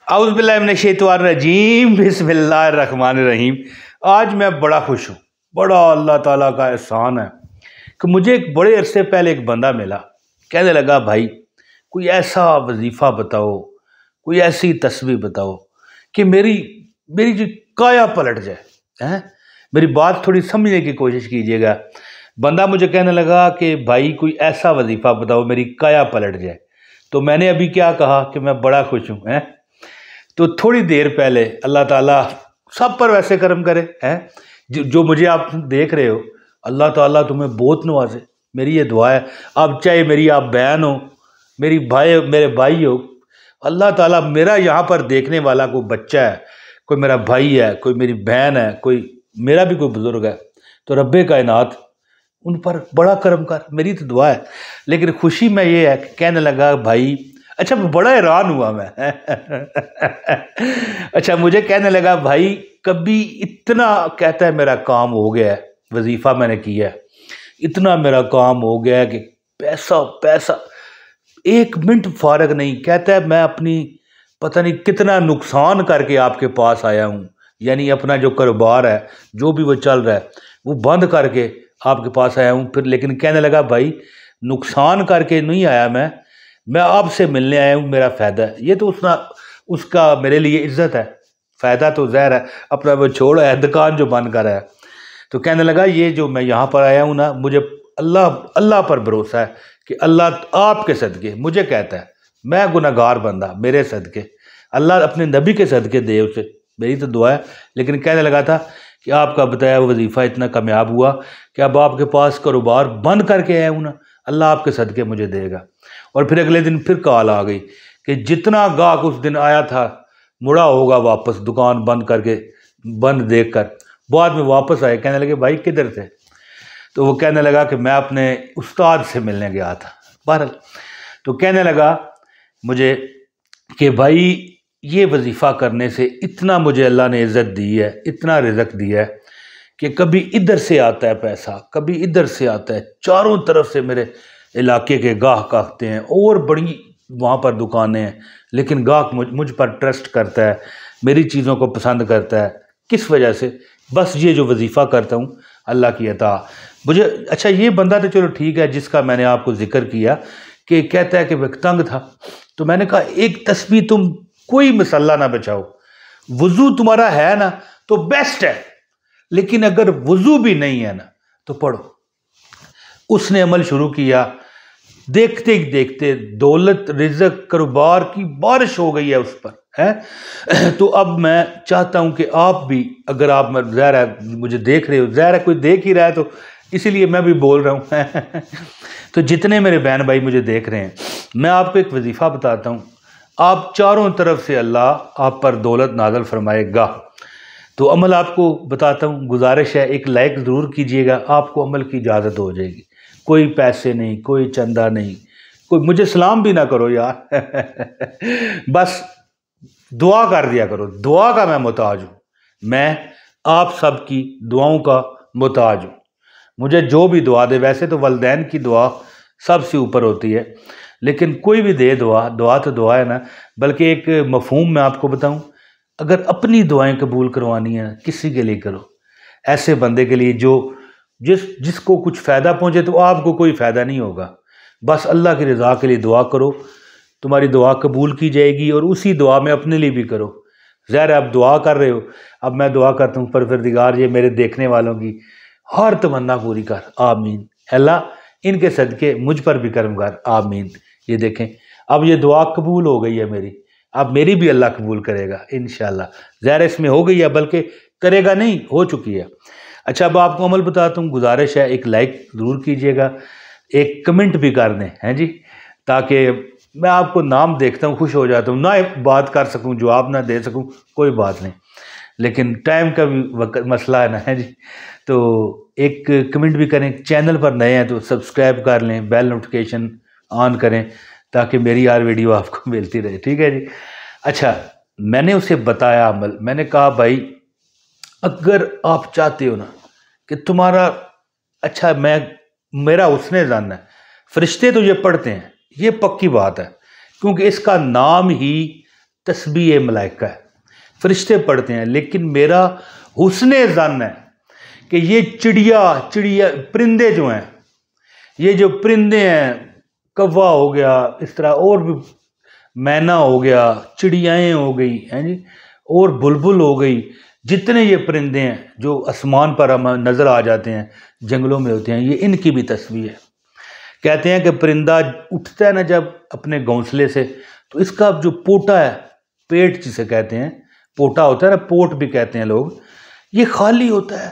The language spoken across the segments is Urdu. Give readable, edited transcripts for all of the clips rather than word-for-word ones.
اعوذ باللہ من الشیطان الرجیم بسم اللہ الرحمن الرحیم۔ آج میں بڑا خوش ہوں، بڑا اللہ تعالیٰ کا احسان ہے کہ مجھے ایک بڑے عرصے پہلے ایک بندہ ملا، کہنے لگا بھائی کوئی ایسا وظیفہ بتاؤ، کوئی ایسی تسبیح بتاؤ کہ میری جو کایا پلٹ جائے۔ میری بات تھوڑی سمجھنے کی کوشش کیجیے گا۔ بندہ مجھے کہنے لگا کہ بھائی کوئی ایسا وظیفہ بتاؤ میری کایا پلٹ جائے۔ تو میں نے ابھی کیا کہا کہ میں بڑا خوش ہوں۔ تو تھوڑی دیر پہلے اللہ تعالیٰ سب پر ویسے کرم کرے، جو مجھے آپ دیکھ رہے ہو، اللہ تعالیٰ تمہیں بہت نوازے، میری یہ دعا ہے۔ آپ چاہے میری آپ بہن ہو، میرے بھائی ہو، اللہ تعالیٰ میرا یہاں پر دیکھنے والا کوئی بچہ ہے، کوئی میرا بھائی ہے، کوئی میری بہن ہے، کوئی میرا بھی کوئی بزرگ ہے، تو رب کائنات ان پر بڑا کرم کر، میری تو دعا ہے۔ لیکن خوشی میں یہ ہے کہ کہنے لگا بھائی، اچھا بڑا حیران ہوا میں اچھا مجھے کہنے لگا بھائی کبھی اتنا کہتا ہے میرا کام ہو گیا ہے، وظیفہ میں نے کیا ہے، اتنا میرا کام ہو گیا ہے کہ پیسہ ایک منٹ فارغ نہیں، کہتا ہے میں اپنی پتہ نہیں کتنا نقصان کر کے آپ کے پاس آیا ہوں، یعنی اپنا جو کاروبار ہے جو بھی وہ چل رہا ہے وہ بند کر کے آپ کے پاس آیا ہوں۔ پھر لیکن کہنے لگا بھائی نقصان کر کے نہیں آیا میں آپ سے ملنے آیا ہوں، میرا فائدہ ہے۔ یہ تو اس کا میرے لیے عزت ہے، فائدہ تو ظاہر ہے اپنا وہ چھوڑ ہے، دکان جو بند کر ہے۔ تو کہنے لگا یہ جو میں یہاں پر آیا ہوں نا، مجھے اللہ پر بھروسہ ہے کہ اللہ آپ کے صدقے، مجھے کہتا ہے میں گناہگار بندہ، میرے صدقے اللہ اپنے نبی کے صدقے دے اسے، میری تو دعا ہے۔ لیکن کہنے لگا تھا کہ آپ کا بتایا وظیفہ اتنا کامیاب ہوا کہ اب آپ کے پاس کاروبار بند کر کے آیا ہوں نا، اللہ آپ کے صدقے مجھے دے گا۔ اور پھر اگلے دن پھر کال آ گئی کہ جتنا گاہک اس دن آیا تھا مڑا ہوگا واپس، دکان بند کر کے، بند دیکھ کر۔ بعد میں واپس آئے، کہنے لگے بھائی کدھر تھے؟ تو وہ کہنے لگا کہ میں اپنے استاد سے ملنے گیا تھا۔ بہرحال تو کہنے لگا مجھے کہ بھائی یہ وظیفہ کرنے سے اتنا مجھے اللہ نے عزت دی ہے، اتنا رزق دیا ہے کہ کبھی ادھر سے آتا ہے پیسہ، کبھی ادھر سے آتا ہے، چاروں طرف سے میرے علاقے کے گاہک آتے ہیں، اور بڑی وہاں پر دکانیں ہیں، لیکن گاہک مجھ پر ٹرسٹ کرتا ہے، میری چیزوں کو پسند کرتا ہے۔ کس وجہ سے؟ بس یہ جو وظیفہ کرتا ہوں اللہ کی عطا مجھے۔ اچھا یہ بندہ تو چلو ٹھیک ہے جس کا میں نے آپ کو ذکر کیا کہ کہتا ہے کہ میں تنگ تھا، تو میں نے کہا ایک تسبیح تم کوئی مسئلہ نہ بچاؤ، وضو تمہارا ہے نا تو بیسٹ ہے، لیکن اگر وضو بھی نہیں ہے نا تو پڑھو۔ اس نے عمل شروع کیا، دیکھتے ہی دیکھتے دولت رزق کاروبار کی بارش ہو گئی ہے اس پر تو اب میں چاہتا ہوں کہ آپ بھی، اگر آپ ظاہر ہے مجھے دیکھ رہے ہو، ظاہر ہے کوئی دیکھ ہی رہا ہے تو اسی لیے میں بھی بول رہا ہوں تو جتنے میرے بہن بھائی مجھے دیکھ رہے ہیں، میں آپ کو ایک وظیفہ بتاتا ہوں، آپ چاروں طرف سے اللہ آپ پر دولت نازل فرمائے گا۔ تو عمل آپ کو بتاتا ہوں، گزارش ہے ایک لائک ضرور کیجئے گا، آپ کو عمل کی اجازت ہو جائے گی۔ کوئی پیسے نہیں، کوئی چندہ نہیں، کوئی مجھے سلام بھی نہ کرو یار بس دعا کر دیا کرو، دعا کا میں محتاج ہوں، میں آپ سب کی دعاؤں کا محتاج ہوں۔ مجھے جو بھی دعا دے، ویسے تو والدین کی دعا سب سے اوپر ہوتی ہے، لیکن کوئی بھی دے دعا تو دعا ہے نا۔ بلکہ ایک مفہوم میں آپ کو بتاؤں، اگر اپنی دعائیں قبول کروانی ہے کسی کے لیے کرو، ایسے بندے کے لیے جس کو کچھ فائدہ پہنچے، تو آپ کو کوئی فائدہ نہیں ہوگا۔ بس اللہ کی رضا کے لیے دعا کرو، تمہاری دعا قبول کی جائے گی، اور اسی دعا میں اپنے لیے بھی کرو۔ ظاہر ہے اب دعا کر رہے ہو، اب میں دعا کرتا ہوں پروردگار یہ میرے دیکھنے والوں کی ہر تمنا پوری کر، آمین۔ اللہ ان کے صدقے مجھ پر بھی کرم کر، آمین۔ یہ دیکھیں اب یہ دعا قبول ہو گئی ہے میری، اب میری بھی اللہ قبول کرے گا انشاءاللہ۔ ظاہر اس میں ہو گئی ہے، بلکہ کرے گا نہیں، ہو چکی ہے۔ اچھا اب آپ کو عمل بتاتا ہوں، گزارش ہے ایک لائک ضرور کیجئے گا، ایک کمنٹ بھی کر دیں ہیں جی، تاکہ میں آپ کو نام دیکھتا ہوں خوش ہو جاتا ہوں، نہ بات کر سکوں، جواب نہ دے سکوں، کوئی بات نہیں، لیکن ٹائم کا بھی مسئلہ ہے نا ہے جی۔ تو ایک کمنٹ بھی کریں، چینل پر نئے ہیں تو سبسکرائب کر لیں، بیل نوٹیفیکیشن آن کریں تاکہ میری ہر ویڈیو آپ کو ملتی رہے، ٹھیک ہے جی۔ اچھا میں نے اسے بتایا عمل، میں نے کہا بھائی اگر آپ چاہتے ہو نا کہ تمہارا اچھا، میرا حسن ظن ہے، فرشتے تو یہ پڑھتے ہیں، یہ پکی بات ہے، کیونکہ اس کا نام ہی تسبیح ملائکہ ہے، فرشتے پڑھتے ہیں، لیکن میرا حسن ظن ہے کہ یہ چڑیا پرندے جو ہیں، یہ جو پرندے ہیں، کوا ہو گیا، اس طرح اور بھی مینا ہو گیا، چڑیائیں ہو گئی ہیں جی، اور بلبل ہو گئی، جتنے یہ پرندے ہیں جو آسمان پر ہم نظر آ جاتے ہیں، جنگلوں میں ہوتے ہیں، یہ ان کی بھی تسبیح ہے۔ کہتے ہیں کہ پرندہ اٹھتا ہے نا جب اپنے گھونسلے سے، تو اس کا جو پوٹا ہے، پیٹ جسے کہتے ہیں، پوٹا ہوتا ہے نا، پوٹ بھی کہتے ہیں لوگ، یہ خالی ہوتا ہے،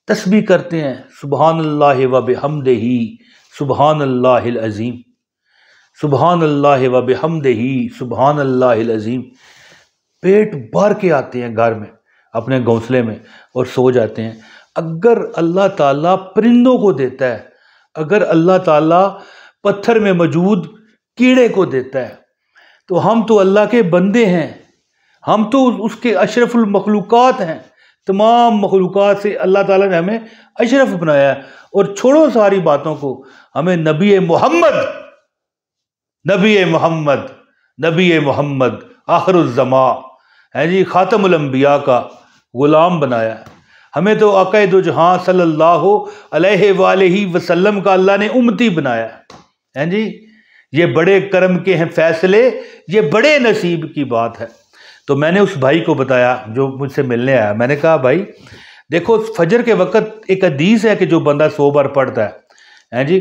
تسبیح کرتے ہیں، سبحان اللہ و بحمدہ، سبحان اللہ العظیم، سبحان اللہ و بحمدہ، سبحان اللہ العظیم، پیٹ بھر کے آتے ہیں گھر میں اپنے گھونسلے میں اور سو جاتے ہیں۔ اگر اللہ تعالیٰ پرندوں کو دیتا ہے، اگر اللہ تعالیٰ پتھر میں موجود کیڑے کو دیتا ہے، تو ہم تو اللہ کے بندے ہیں، ہم تو اس کے اشرف المخلوقات ہیں، تمام مخلوقات سے اللہ تعالیٰ نے ہمیں اشرف بنایا ہے۔ اور چھوڑو ساری باتوں کو، ہمیں نبی محمد آخر الزمان ہے جی، خاتم الانبیاء کا غلام بنایا ہے۔ ہمیں تو آقا دو جہاں صلی اللہ علیہ وآلہ وسلم کا اللہ نے امتی بنایا ہے جی۔ یہ بڑے کرم کے ہیں فیصلے، یہ بڑے نصیب کی بات ہے۔ تو میں نے اس بھائی کو بتایا جو مجھ سے ملنے آیا، میں نے کہا بھائی دیکھو، فجر کے وقت ایک حدیث ہے کہ جو بندہ 100 بار پڑھتا ہے جی،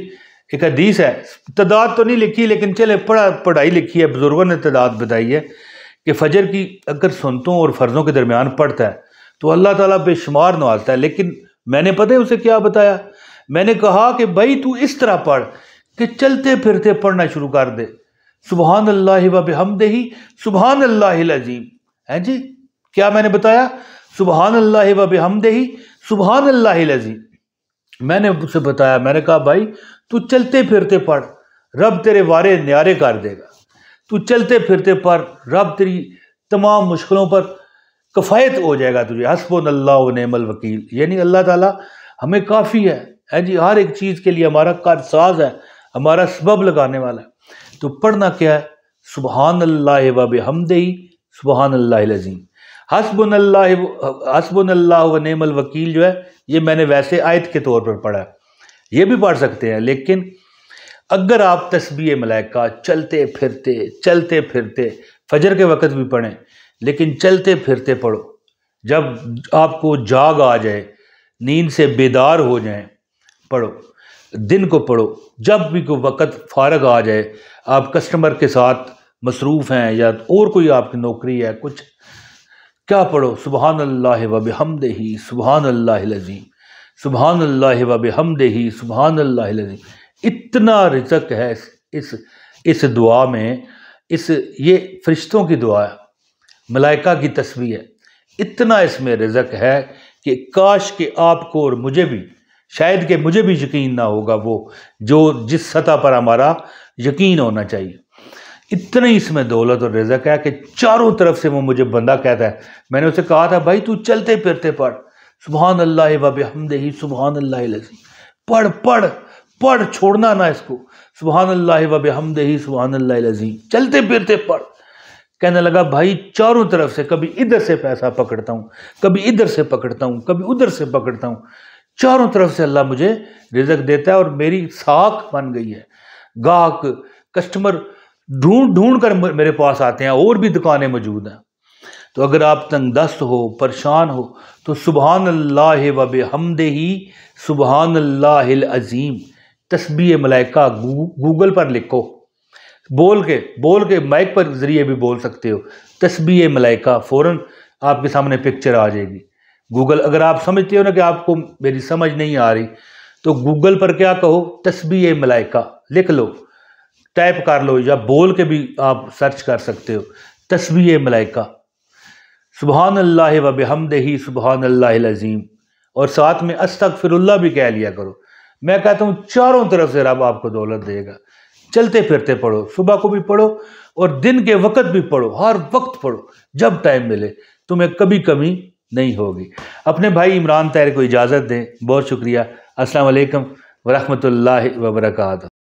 ایک حدیث ہے، تعداد تو نہیں لکھی لیکن چلے پڑھائی لکھی ہے، بزرگوں نے تعداد بتائی ہے کہ فجر کی اگر سنتوں اور فرضوں کے درمیان پڑھتا ہے تو اللہ تعالیٰ بے شمار نوازتا ہے۔ لیکن میں نے پتہ ہے اسے کیا بتایا، میں نے کہا کہ بھائی تو اس طرح پڑھ کہ چلتے پھرتے پڑھنا شروع کر دے، سبحان اللہ و بحمدہ، سبحان اللہ العظیم ہے جی۔ کیا میں نے بتایا؟ سبحان اللہ و بحمدہ، سبحان اللہ العظیم۔ میں نے اسے بتایا، میں نے کہا بھائی تو چلتے پھرتے پڑھ، رب تیرے وارے نیارے کر دے گا، تو چلتے پھرتے پڑھ، رب تیری تمام مشکلوں پر کفایت ہو جائے گا تجھے، حسبنا اللہ و نعم الوکیل، یعنی اللہ تعالیٰ ہمیں کافی ہے جی، ہر ایک چیز کے لیے ہمارا کارساز ہے، ہمارا سبب لگانے والا ہے۔ تو پڑھنا کیا ہے؟ سبحان اللہ و بحمدہ، سبحان اللہ العظیم۔ حسبنا اللہ و نعم الوکیل جو ہے، یہ میں نے ویسے آیت کے طور پر پڑھا ہے، یہ بھی پڑھ سکتے ہیں، لیکن اگر آپ تسبیح ملائکہ چلتے پھرتے فجر کے وقت بھی پڑھیں، لیکن چلتے پھرتے پڑھو، جب آپ کو جاگ آ جائے، نیند سے بیدار ہو جائیں، پڑھو، دن کو پڑھو، جب بھی کوئی وقت فارغ آ جائے، آپ کسٹمر کے ساتھ مصروف ہیں یا اور کوئی آپ کی نوکری ہے، کچھ کیا پڑھو، سبحان اللہ و بحمدہ، سبحان اللہ العظیم، سبحان اللہ و بحمدہ، سبحان اللہ العظیم۔ اتنا رزق ہے اس دعا میں، یہ فرشتوں کی دعا ہے، ملائکہ کی تسبیح ہے، اتنا اس میں رزق ہے کہ کاش کہ آپ کو اور مجھے بھی، شاید کہ مجھے بھی یقین نہ ہوگا وہ جو جس سطح پر ہمارا یقین ہونا چاہیے۔ اتنا ہی اس میں دولت اور رزق ہے کہ چاروں طرف سے وہ مجھے بندہ کہتا ہے، میں نے اسے کہا تھا بھائی تو چلتے پھرتے پڑھ، سبحان اللہ و بحمدہ، سبحان اللہ العظیم، پڑھ چھوڑنا نہ اس کو، سبحان اللہ و بحمدہ، سبحان اللہ العظیم، چلتے پھرتے پڑھ۔ کہنے لگا بھائی چاروں طرف سے، کبھی ادھر سے پیسہ پکڑتا ہوں، کبھی ادھر سے پکڑتا ہوں، کبھی ادھر سے پکڑتا ہوں، چاروں طرف سے اللہ مجھے رزق دیتا ہے، اور میری ساکھ بن گئی ہے۔ گاہک کسٹمر ڈھونڈ کر میرے پاس آتے ہیں، اور بھی دکانیں موجود ہیں۔ تو اگر آپ تنگ دست ہو، پریشان ہو، تو سبحان اللہ و بحمدہ، سبحان اللہ العظیم، تسبیح ملائکہ گوگل پر لکھو، بول کے مائک پر ذریعے بھی بول سکتے ہو، تسبیح ملائکہ، فوراً آپ کے سامنے پکچر آ جائے گی۔ گوگل، اگر آپ سمجھتے ہو نا کہ آپ کو میری سمجھ نہیں آ رہی، تو گوگل پر کیا کہو، تسبیح ملائکہ لکھ لو، ٹائپ کر لو، یا بول کے بھی آپ سرچ کر سکتے ہو، تسبیح ملائکہ، سبحان اللہ و بحمدہ، سبحان اللہ العظیم، اور ساتھ میں استغفر اللہ بھی کہہ لیا کرو۔ میں کہتا ہوں چاروں طرف سے رب آپ کو دولت دے گا۔ چلتے پھرتے پڑھو، صبح کو بھی پڑھو اور دن کے وقت بھی پڑھو، ہر وقت پڑھو، جب ٹائم ملے، تمہیں کبھی کمی نہیں ہوگی۔ اپنے بھائی عمران طاہر کو اجازت دیں، بہت شکریہ۔ السلام علیکم ورحمۃ اللہ وبرکاتہ۔